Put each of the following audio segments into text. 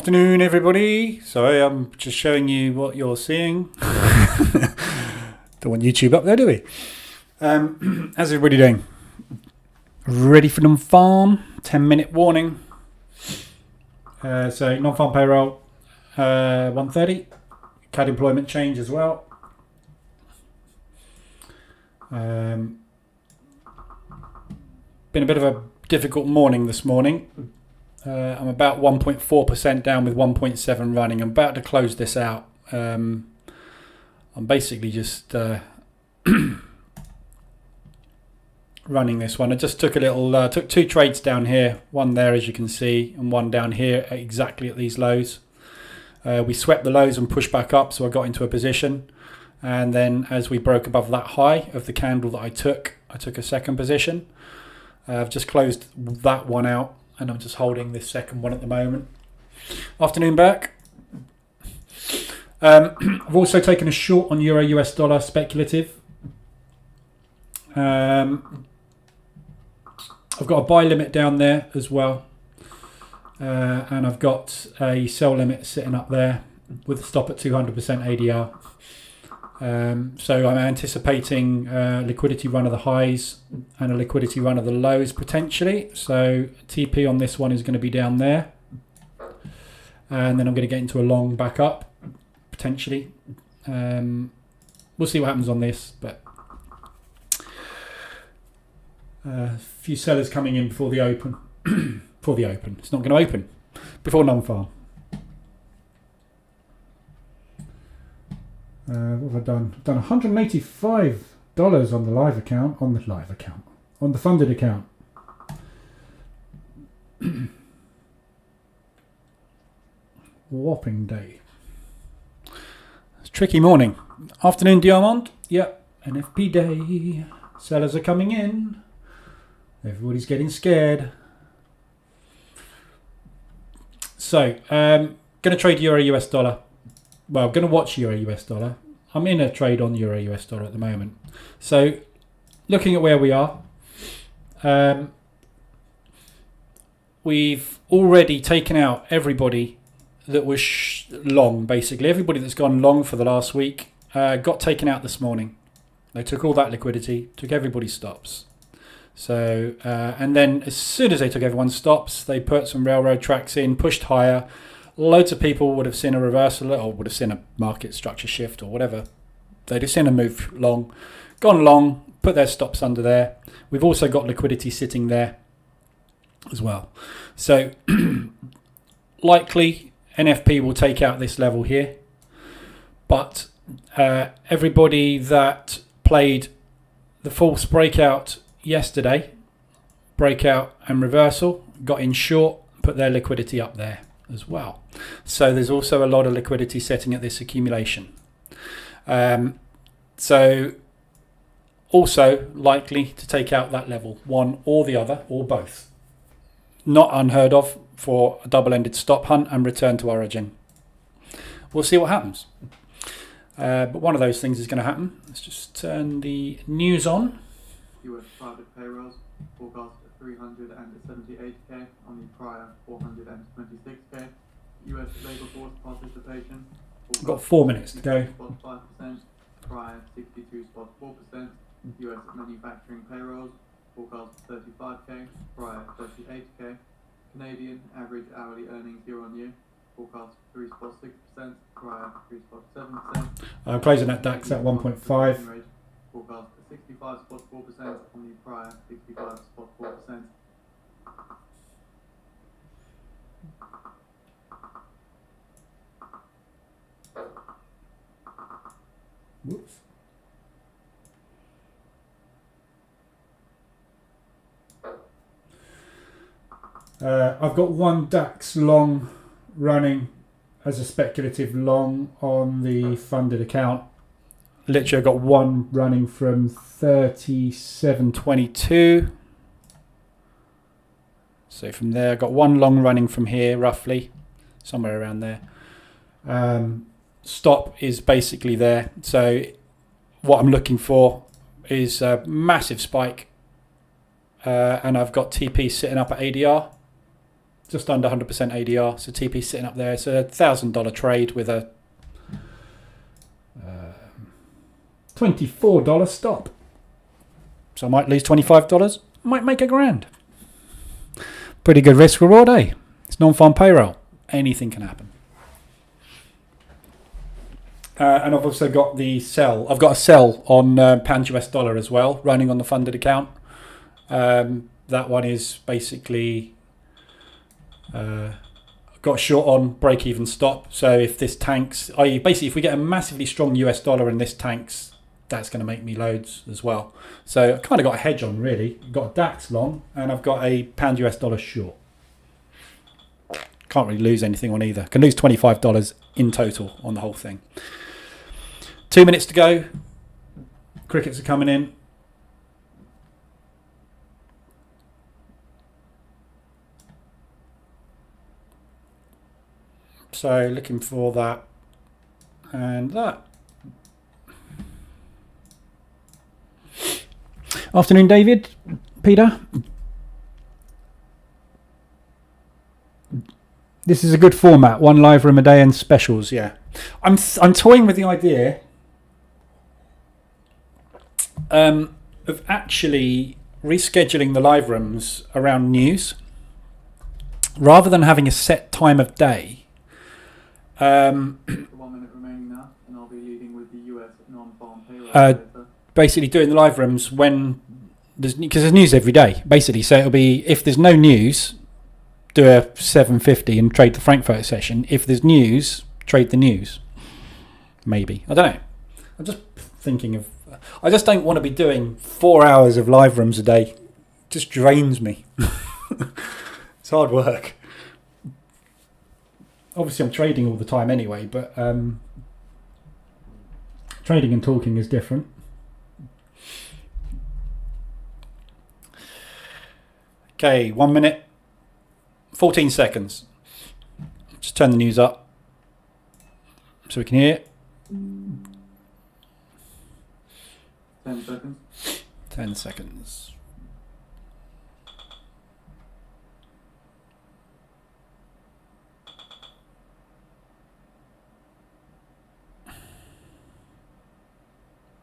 Afternoon, everybody. Sorry, I'm just showing you what you're seeing. Don't want YouTube up there, do we? How's everybody doing? Ready for non-farm? 10-minute warning. So non-farm payroll, 130. CAD employment change as well. Been a bit of a difficult morning this morning. I'm about 1.4% down with 1.7 running. I'm about to close this out. I'm basically just running this one. I just took a little, took two trades down here, one there as you can see, and one down here exactly at these lows. We swept the lows and pushed back up, so I got into a position. And then as we broke above that high of the candle that I took a second position. I've just closed that one out. And I'm just holding this second one at the moment. Afternoon back. I've also taken a short on Euro US dollar speculative. I've got a buy limit down there as well. And I've got a sell limit sitting up there with a stop at 200% ADR. So I'm anticipating liquidity run of the highs and a liquidity run of the lows potentially. So TP on this one is going to be down there. And then I'm going to get into a long back up potentially. We'll see what happens on this. But a few sellers coming in before the open. Before the open. It's not going to open. Before non-farm. What have I done? I've done $185 on the live account, on the funded account. Whopping day. It's a tricky morning. Afternoon, Diamond. Yep, NFP day. Sellers are coming in. Everybody's getting scared. So, going to trade Euro US dollar. Well, I'm going to watch Euro US dollar. I'm in a trade on Euro US dollar at the moment. So, looking at where we are, we've already taken out everybody that was long, basically. Everybody that's gone long for the last week got taken out this morning. They took all that liquidity, took everybody's stops. So, and then as soon as they took everyone's stops, they put some railroad tracks in, pushed higher. Loads of people would have seen a reversal or would have seen a market structure shift or whatever. They'd have seen a move long, gone long, put their stops under there. We've also got liquidity sitting there as well. So likely NFP will take out this level here. But everybody that played the false breakout yesterday, breakout and reversal, got in short, put their liquidity up there as well. So there's also a lot of liquidity setting at this accumulation. So also likely to take out that level, one or the other or both. Not unheard of for a double-ended stop hunt and return to origin. We'll see what happens. But one of those things is going to happen. Let's just turn the news on. US private payrolls forecast 378k on the prior 426k. US labour force participation. We've got 4 minutes to go. 5%, prior 62.4%. US manufacturing payrolls forecast 35k, prior 38k. Canadian average hourly earnings year on year forecast 3.6%, prior 3.7%. I'm closing that DAX at 1.5. Forecast 65.4% on the prior 65.4%. Whoops. I've got one DAX long running as a speculative long on the funded account. Literally, I've got one running from 37.22. So from there, I've got one long running from here, roughly, somewhere around there. Stop is basically there. So what I'm looking for is a massive spike. And I've got TP sitting up at ADR. just under 100% ADR. So TP sitting up there. It's a $1,000 trade with a $24 stop. So I might lose $25. Might make a grand. Pretty good risk reward, eh? It's non-farm payroll. Anything can happen. And I've also got the sell. I've got a sell on pound US dollar as well, running on the funded account. That one is basically got short on break even stop. So if this tanks, i.e. basically if we get a massively strong US dollar and this tanks, that's going to make me loads as well. So I kind of got a hedge on really. I've got a DAX long and I've got a pound US dollar short. Can't really lose anything on either. Can lose $25 in total on the whole thing. 2 minutes to go. Crickets are coming in. So looking for that and that. Afternoon, David. Peter. This is a good format. One live room a day and specials. Yeah, I'm toying with the idea of actually rescheduling the live rooms around news rather than having a set time of day. 1 minute remaining now, and I'll be leading with the US non-farm payroll. Basically doing the live rooms when because there's news every day, basically. So it'll be, if there's no news, do a 750 and trade the Frankfurt session. If there's news, trade the news. Maybe. I don't know. I'm just thinking of... I just don't want to be doing 4 hours of live rooms a day. It just drains me. It's hard work. Obviously, I'm trading all the time anyway, but trading and talking is different. Okay, 1 minute, 14 seconds. Just turn the news up so we can hear it. 10 seconds. 10 seconds.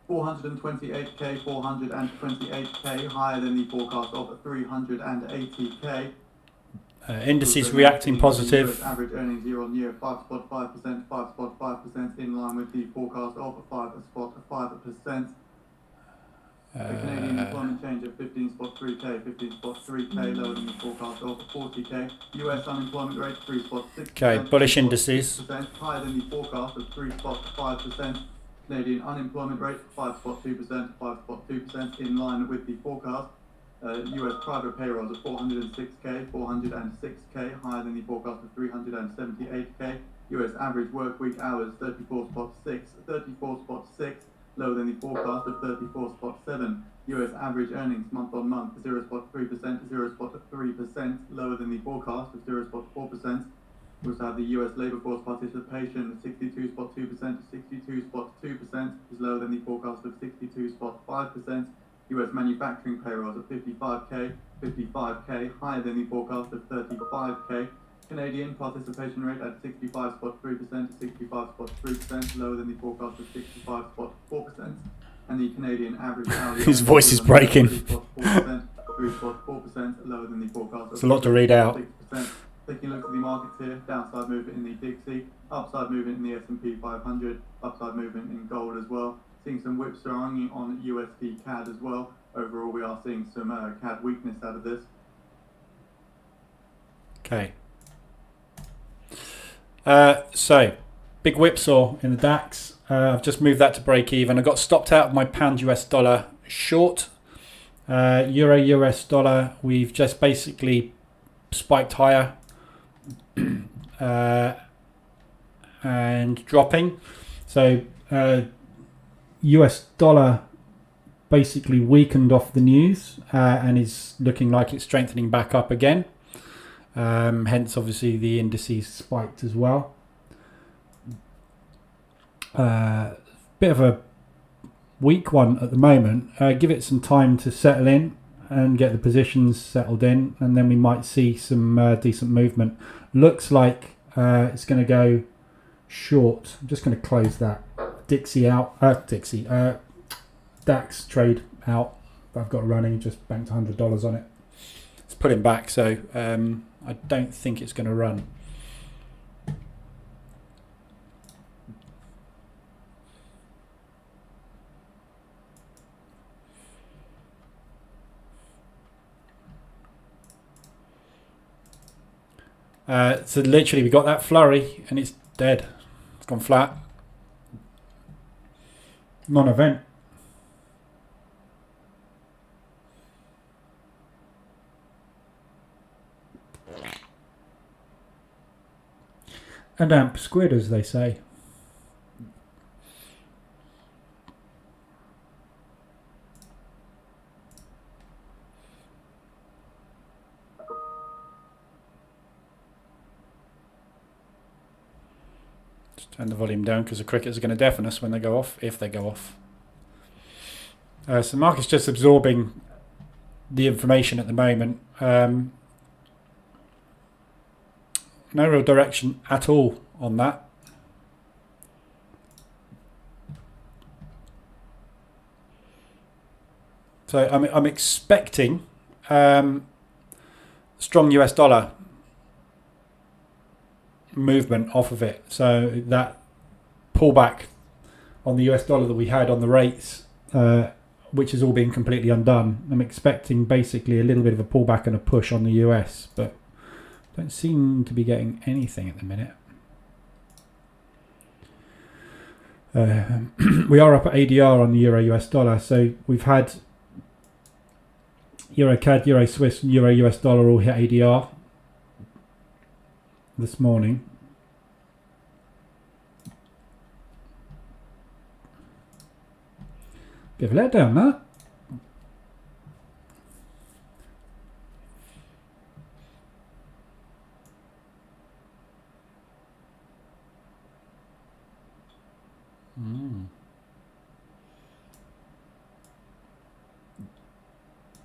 $428k, 428k, higher than the forecast of 380k. Indices reacting positive. Average earnings year on year 5.5%, 5.5% in line with the forecast of 5.5%. The Canadian employment change of 15.3k, 15.3k, lower than the forecast of 40k. US unemployment rate 3.6%. Okay, bullish indices. Higher than the forecast of 3.5%. Canadian unemployment rate 5.2%, 5.2% in line with the forecast. US private payrolls of 406k, 406k, higher than the forecast of 378k. US average work week hours 34.6, 34.6, lower than the forecast of 34.7. US average earnings month on month 0.3%, 0.3%, lower than the forecast of 0.4%. We also have the US labour force participation 62.2% to 62.2%, is lower than the forecast of 62.5%. US manufacturing payrolls at 55k, higher than the forecast of 35k. Canadian participation rate at 65.3% to 65.3%, lower than the forecast of 65.4%. And the Canadian average hourly His voice is breaking. 3.4%, lower than the forecast of It's a lot to read out. 6%. Taking a look at the markets here, downside movement in the Dixie, upside movement in the S&P 500, upside movement in gold as well. Seeing some whipsawing on USD CAD as well. Overall, we are seeing some CAD weakness out of this. Okay. So, big whipsaw in the DAX. I've just moved that to break even. I got stopped out of my pound US dollar short. Euro US dollar, we've just basically spiked higher and dropping. So US dollar basically weakened off the news and is looking like it's strengthening back up again. Hence, obviously, the indices spiked as well. Bit of a weak one at the moment. Give it some time to settle in. and get the positions settled in, and then we might see some decent movement. Looks like it's going to go short. I'm just going to close that Dixie out. DAX trade out. I've got running, just banked $100 on it. It's pulling back, so I don't think it's going to run. So literally we got that flurry and it's dead. It's gone flat. Non-event. A damp squid, as they say. Turn the volume down because the crickets are going to deafen us when they go off, if they go off. So the market's just absorbing the information at the moment. No real direction at all on that. So I'm expecting strong US dollar movement off of it, so that pullback on the US dollar that we had on the rates, which has all been completely undone. I'm expecting basically a little bit of a pullback and a push on the US, but don't seem to be getting anything at the minute. We are up at ADR on the Euro US dollar, so we've had Euro CAD, Euro Swiss, and Euro US dollar all hit ADR this morning. Bit of a letdown, that.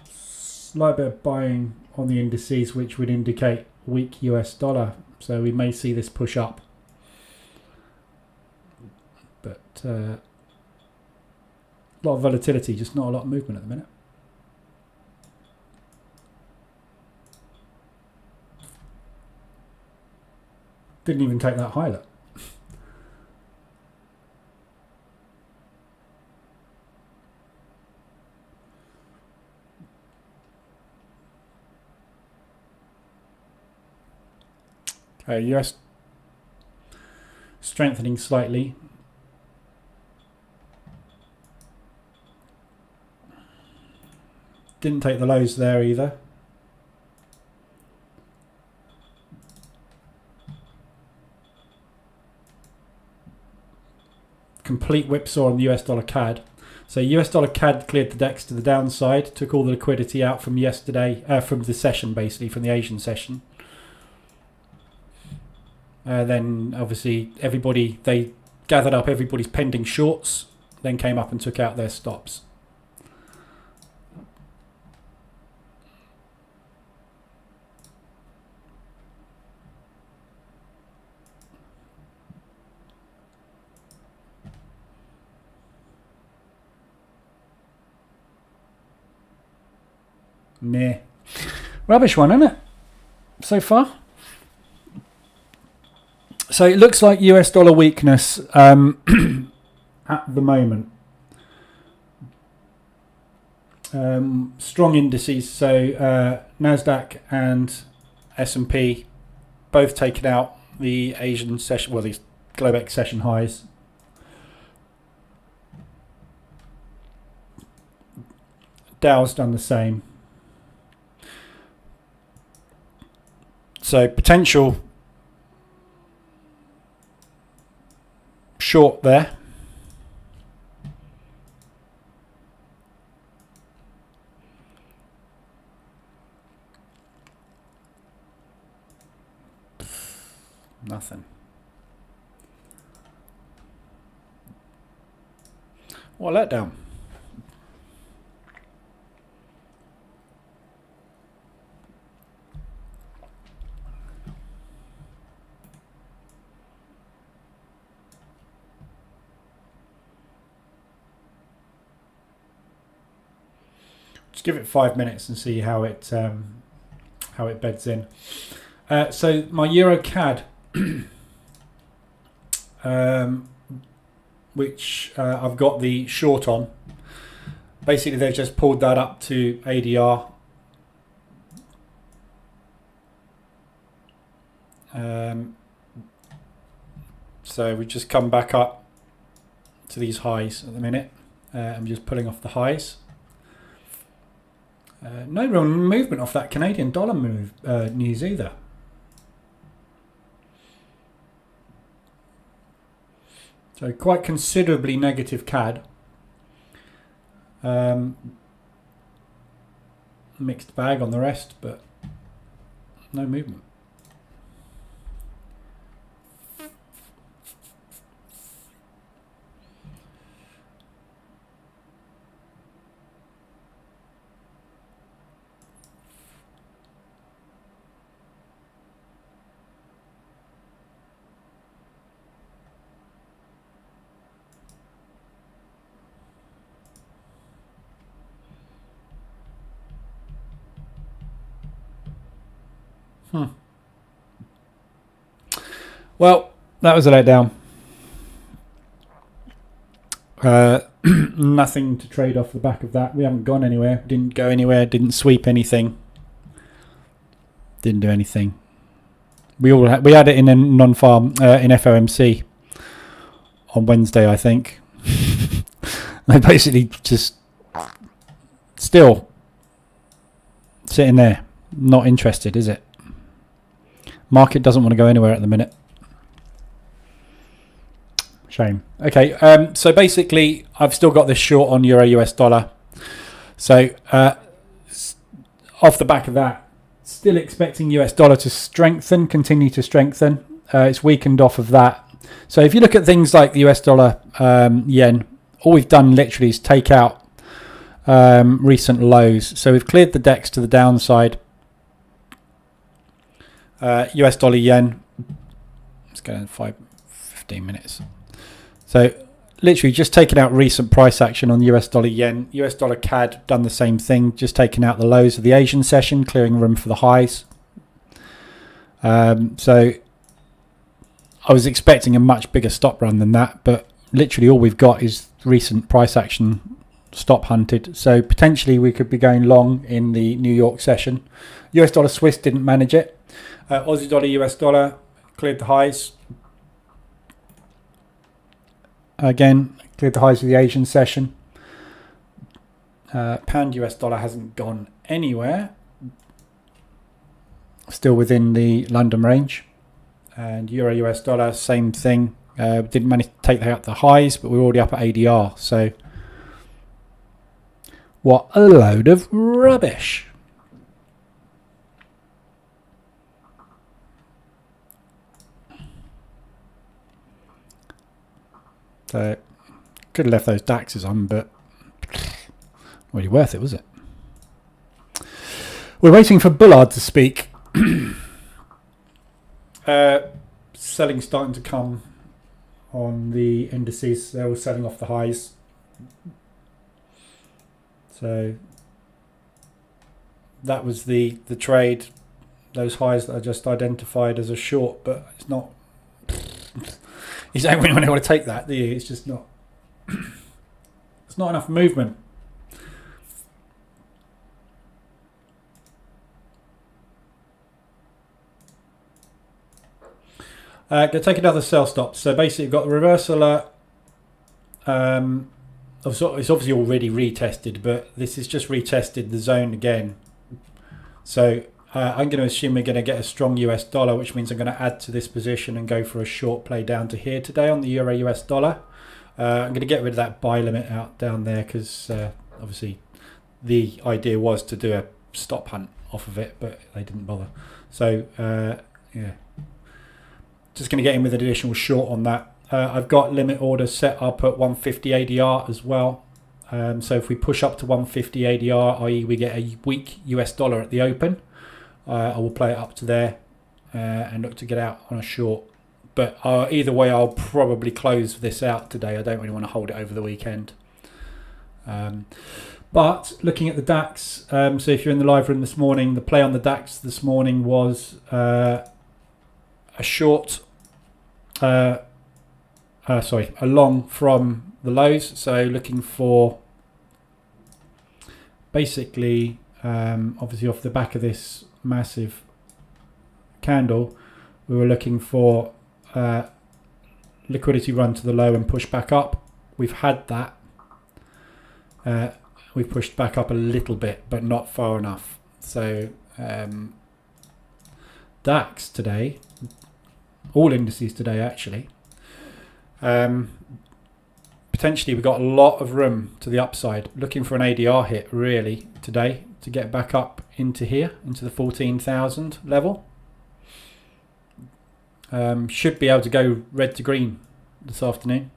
Slight bit of buying on the indices, which would indicate weak US dollar. So we may see this push up, but a lot of volatility, just not a lot of movement at the minute. Didn't even take that high, look. US strengthening slightly. Didn't take the lows there either. Complete whipsaw on the US dollar CAD. So US dollar CAD cleared the DEX to the downside, took all the liquidity out from yesterday, from the session basically, from the Asian session. Then obviously they gathered up everybody's pending shorts, then came up and took out their stops. Nah. Rubbish one, isn't it? So far. So it looks like US dollar weakness at the moment. Strong indices, so Nasdaq and S&P both taken out the Asian session, well, these Globex session highs. Dow's done the same. So potential short there. Nothing. What a letdown. give it 5 minutes and see how it beds in. So my Euro CAD, which I've got the short on. Basically, they've just pulled that up to ADR. So we just come back up to these highs at the minute. I'm just pulling off the highs. No real movement off that Canadian dollar news either. So quite considerably negative CAD. Mixed bag on the rest, but no movement. Well, that was a letdown. Nothing to trade off the back of that. We haven't gone anywhere. Didn't go anywhere. Didn't sweep anything. Didn't do anything. We had it in a non-farm in FOMC on Wednesday, I think. They basically just still sitting there, not interested, is it? Market doesn't want to go anywhere at the minute. Shame. Okay, so basically I've still got this short on Euro US dollar. So off the back of that, still expecting US dollar to strengthen, continue to strengthen. It's weakened off of that. So if you look at things like the US dollar, yen, all we've done literally is take out recent lows. So we've cleared the decks to the downside. US dollar yen, let's go in 15 minutes. So literally just taking out recent price action on US dollar yen. US dollar CAD done the same thing, just taking out the lows of the Asian session, clearing room for the highs. So I was expecting a much bigger stop run than that, but literally all we've got is recent price action stop hunted. So potentially we could be going long in the New York session. US dollar Swiss didn't manage it. Aussie dollar US dollar cleared the highs. Again, cleared the highs of the Asian session. Pound US dollar hasn't gone anywhere. Still within the London range. And Euro US dollar, same thing. Didn't manage to take out the highs, but we're already up at ADR. So, what a load of rubbish. So, could have left those DAXs on, but really worth it, was it? We're waiting for Bullard to speak. Selling starting to come on the indices. They're all selling off the highs. So that was the trade. Those highs that I just identified as a short, but it's not. You don't really want to take that, do you? It's just not. It's not enough movement. Going to take another sell stop. So basically, you've got the reverse alert. It's obviously already retested, but this has just retested the zone again. So I'm going to assume we're going to get a strong US dollar, which means I'm going to add to this position and go for a short play down to here today on the Euro US dollar. I'm going to get rid of that buy limit out down there because obviously the idea was to do a stop hunt off of it, but they didn't bother. So yeah, just going to get in with an additional short on that. I've got limit orders set up at 150 ADR as well. So if we push up to 150 ADR, i.e. we get a weak US dollar at the open, I will play it up to there and look to get out on a short. But either way, I'll probably close this out today. I don't really want to hold it over the weekend. But looking at the DAX, so if you're in the live room this morning, the play on the DAX this morning was a long from the lows. So looking for basically, obviously off the back of this massive candle, we were looking for liquidity run to the low and push back up. We've had that. We've pushed back up a little bit, but not far enough. So DAX today, all indices today actually, potentially we've got a lot of room to the upside. Looking for an ADR hit really today to get back up into here, into the 14,000 level. Should be able to go red to green this afternoon.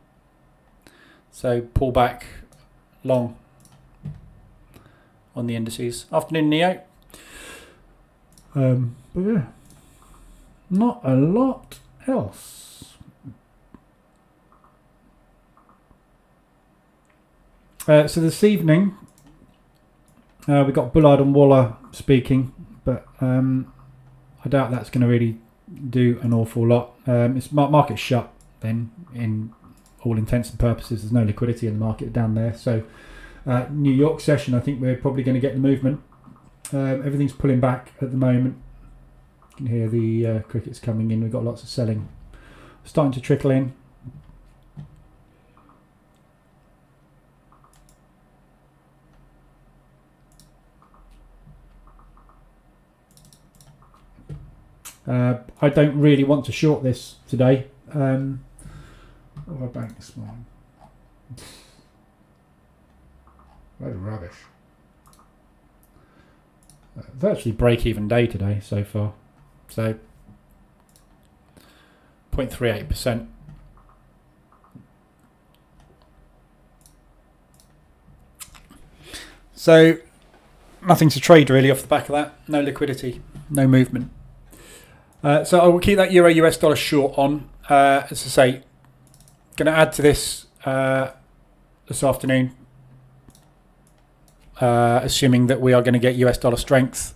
So pull back long on the indices. Afternoon, Neo. But yeah, not a lot else. So this evening, we got Bullard and Waller speaking, but I doubt that's going to really do an awful lot. It's market shut then, in all intents and purposes. There's no liquidity in the market down there. So New York session, I think we're probably going to get the movement. Everything's pulling back at the moment. You can hear the crickets coming in. We've got lots of selling starting to trickle in. I don't really want to short this today. What have I banked this morning? Load of rubbish. Virtually break-even day today so far. So 0.38%. So nothing to trade really off the back of that. No liquidity, no movement. So I will keep that Euro US dollar short on. As I say, going to add to this this afternoon, assuming that we are going to get US dollar strength.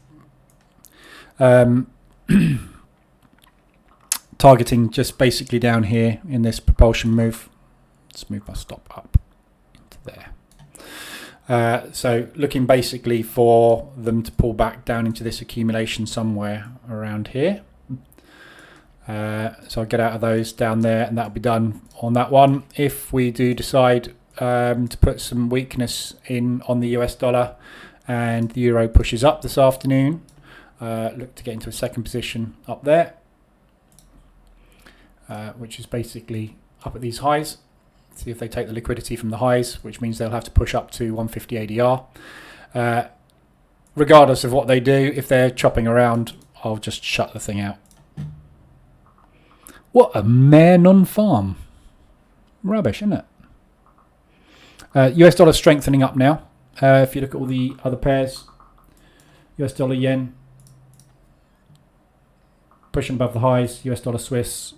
Targeting just basically down here in this propulsion move. Let's move my stop up into there. So looking basically for them to pull back down into this accumulation somewhere around here. So I'll get out of those down there, and that'll be done on that one. If we do decide to put some weakness in on the US dollar and the euro pushes up this afternoon, look to get into a second position up there, which is basically up at these highs. See if they take the liquidity from the highs, which means they'll have to push up to 150 ADR. Regardless of what they do, if they're chopping around, I'll just shut the thing out. What a mare non-farm. Rubbish, isn't it? US dollar strengthening up now. If you look at all the other pairs, US dollar yen pushing above the highs, US dollar Swiss,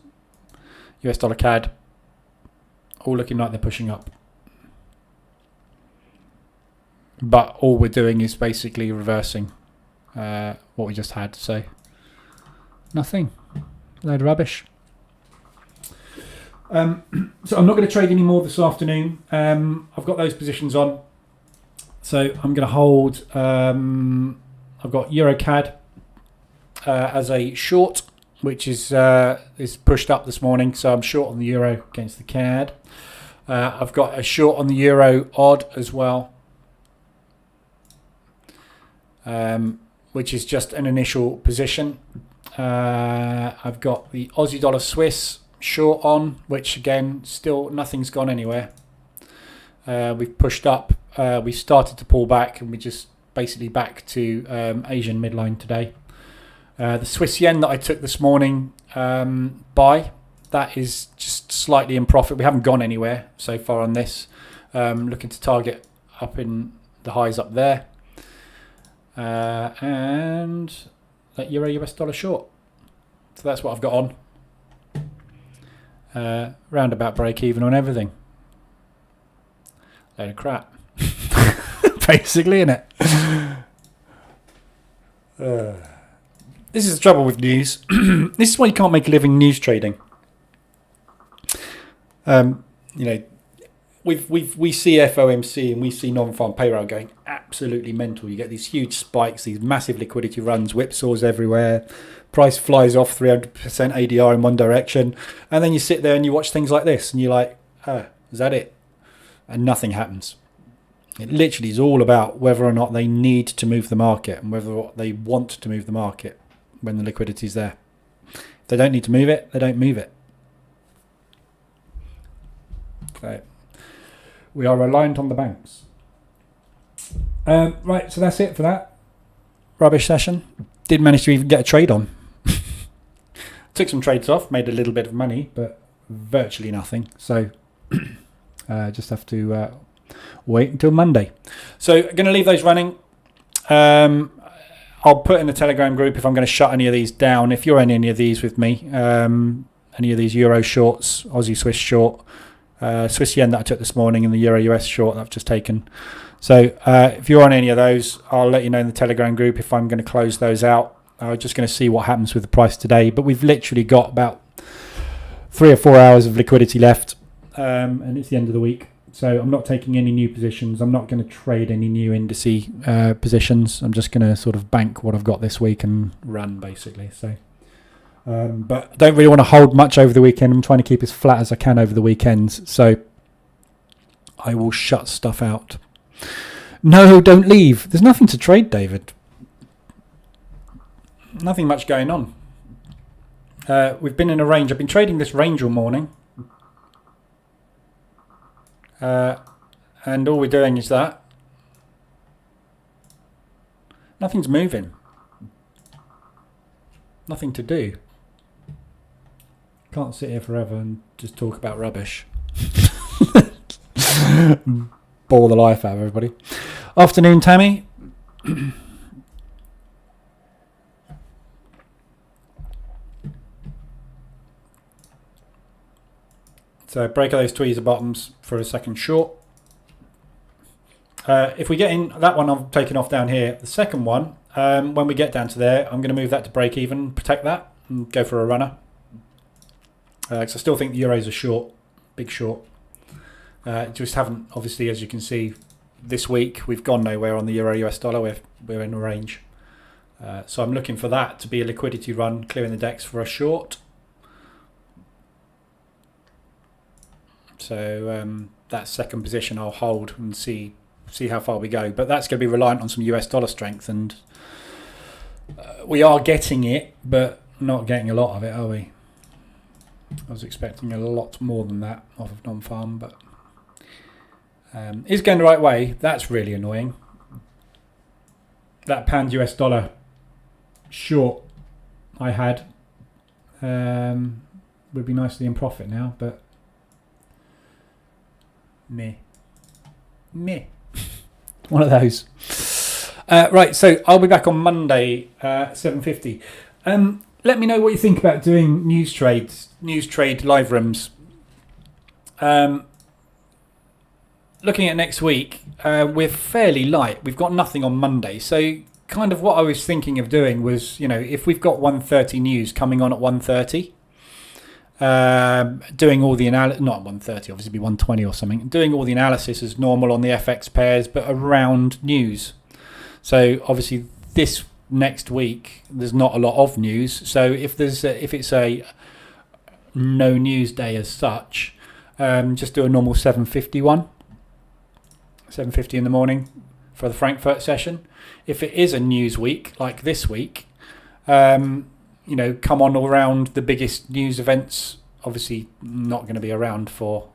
US dollar CAD, all looking like they're pushing up. But all we're doing is basically reversing what we just had. So nothing. Load of rubbish. So I'm not going to trade any more this afternoon. I've got those positions on. So I'm going to hold. I've got Euro CAD as a short, which is pushed up this morning. So I'm short on the euro against the CAD. I've got a short on the euro odd as well, which is just an initial position. I've got the Aussie dollar Swiss short on, which again, still nothing's gone anywhere. We've pushed up, we started to pull back, and we just basically back to Asian midline today. The Swiss yen that I took this morning, buy, that is just slightly in profit. We haven't gone anywhere so far on this. Looking to target up in the highs up there. And that euro US dollar short. So that's what I've got on. Roundabout break even on everything. Load of crap. basically, isn't it? This is the trouble with news. This is why you can't make a living news trading. We see FOMC and we see non-farm payroll going absolutely mental. You get these huge spikes, these massive liquidity runs, whipsaws everywhere. Price flies off 300% ADR in one direction. And then you sit there and you watch things like this and you're like, is that it? And nothing happens. It literally is all about whether or not they need to move the market and whether or not they want to move the market when the liquidity is there. If they don't need to move it, they don't move it. Okay. We are reliant on the banks. Right, so that's it for that rubbish session. Did manage to even get a trade on. Took some trades off, made a little bit of money, but virtually nothing. So just have to wait until Monday. So I'm going to leave those running. I'll put in the Telegram group if I'm going to shut any of these down. If you're in any of these with me, any of these Euro shorts, Aussie Swiss short, Swiss yen that I took this morning, and the Euro US short that I've just taken. So if you're on any of those, I'll let you know in the Telegram group if I'm going to close those out. I'm just going to see what happens with the price today. But we've literally got about 3 or 4 hours of liquidity left, and it's the end of the week. So I'm not taking any new positions. I'm not going to trade any new indices positions. I'm just going to sort of bank what I've got this week and run, basically. So, but I don't really want to hold much over the weekend. I'm trying to keep as flat as I can over the weekends. So I will shut stuff out. No, don't leave. There's nothing to trade, David. Nothing much going on. We've been in a range. I've been trading this range all morning. And all we're doing is that. Nothing's moving. Nothing to do. Can't sit here forever and just talk about rubbish. Bore the life out of everybody. Afternoon, Tammy. So break of those tweezer bottoms for a second short. If we get in, that one I've taken off down here. The second one, when we get down to there, I'm going to move that to break even, protect that, and go for a runner. Because I still think the Euros are short, big short. Just haven't, obviously, as you can see, this week we've gone nowhere on the Euro US dollar. We're in a range. So I'm looking for that to be a liquidity run, clearing the decks for a short. So that second position I'll hold and see how far we go. But that's going to be reliant on some US dollar strength, and we are getting it, but not getting a lot of it, are we? I was expecting a lot more than that off of non-farm, but is going the right way. That's really annoying. That pound US dollar short I had would be nicely in profit now, but meh. One of those. Right, so I'll be back on Monday, 7:50. Let me know what you think about doing news trade live rooms. Looking at next week, we're fairly light. We've got nothing on Monday, so kind of what I was thinking of doing was, if we've got 1:30 news coming on at 1:30. Doing all the analysis, not 1:30, obviously be 1:20 or something. Doing all the analysis as normal on the FX pairs, but around news. So obviously this next week there's not a lot of news. So if it's a no news day as such, just do a normal 7:50 7:50 in the morning for the Frankfurt session. If it is a news week like this week, come on around the biggest news events. Obviously not going to be around for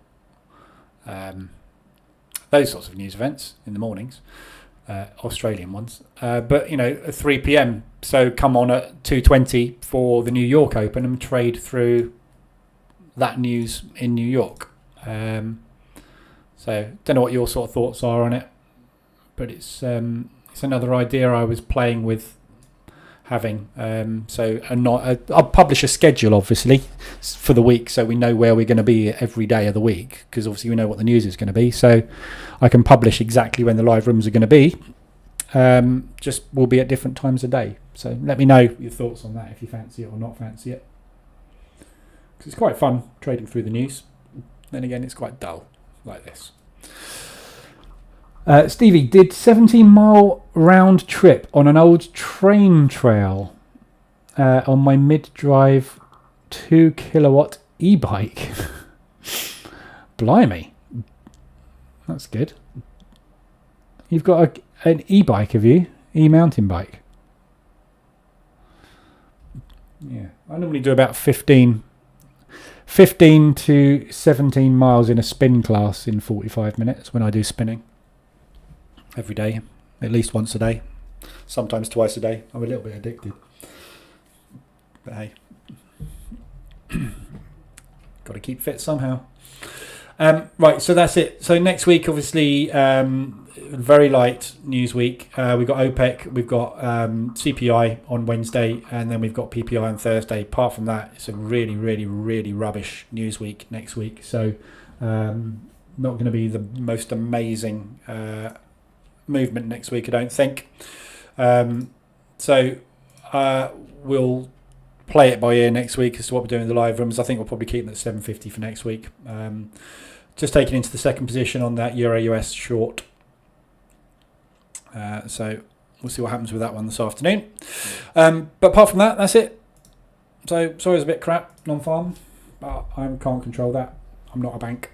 those sorts of news events in the mornings, Australian ones. But at 3 p.m. So come on at 2:20 for the New York Open and trade through that news in New York. So don't know what your sort of thoughts are on it, but it's another idea I was playing with having. I'll publish a schedule, obviously, for the week, so we know where we're going to be every day of the week, because obviously we know what the news is going to be. So I can publish exactly when the live rooms are going to be. Just will be at different times of day. So let me know your thoughts on that, if you fancy it or not fancy it. Because it's quite fun trading through the news. Then again, it's quite dull, like this. Stevie, did 17-mile round trip on an old train trail on my mid-drive 2 kilowatt e-bike. Blimey. That's good. You've got an e-bike, have you? E-mountain bike. Yeah, I normally do about 15 to 17 miles in a spin class in 45 minutes when I do spinning. Every day, at least once a day, sometimes twice a day. I'm a little bit addicted, but hey, got to keep fit somehow. Right, so that's it. So next week, obviously, very light news week. We've got OPEC, we've got CPI on Wednesday, and then we've got PPI on Thursday. Apart from that, it's a really, really, really rubbish news week next week. So not going to be the most amazing movement next week, I don't think. So we'll play it by ear next week as to what we're doing in the live rooms. I think we'll probably keep them at 750 for next week. Just taking into the second position on that Euro US short. So we'll see what happens with that one this afternoon. But apart from that, that's it. So sorry it's a bit crap, non-farm, but I can't control that. I'm not a bank.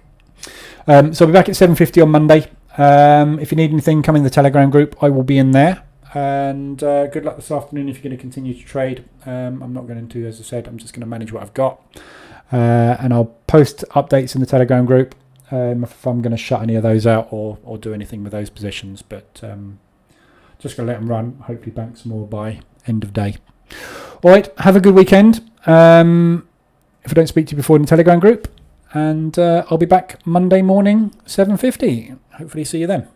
So I'll be back at 7:50 on Monday. If you need anything, come in the Telegram group. I will be in there. And good luck this afternoon if you're going to continue to trade. I'm not going to, as I said, I'm just going to manage what I've got. And I'll post updates in the Telegram group if I'm going to shut any of those out or do anything with those positions. But just going to let them run. Hopefully bank some more by end of day. All right, have a good weekend. If I don't speak to you before in the Telegram group. And I'll be back Monday morning, 7:50. Hopefully see you then.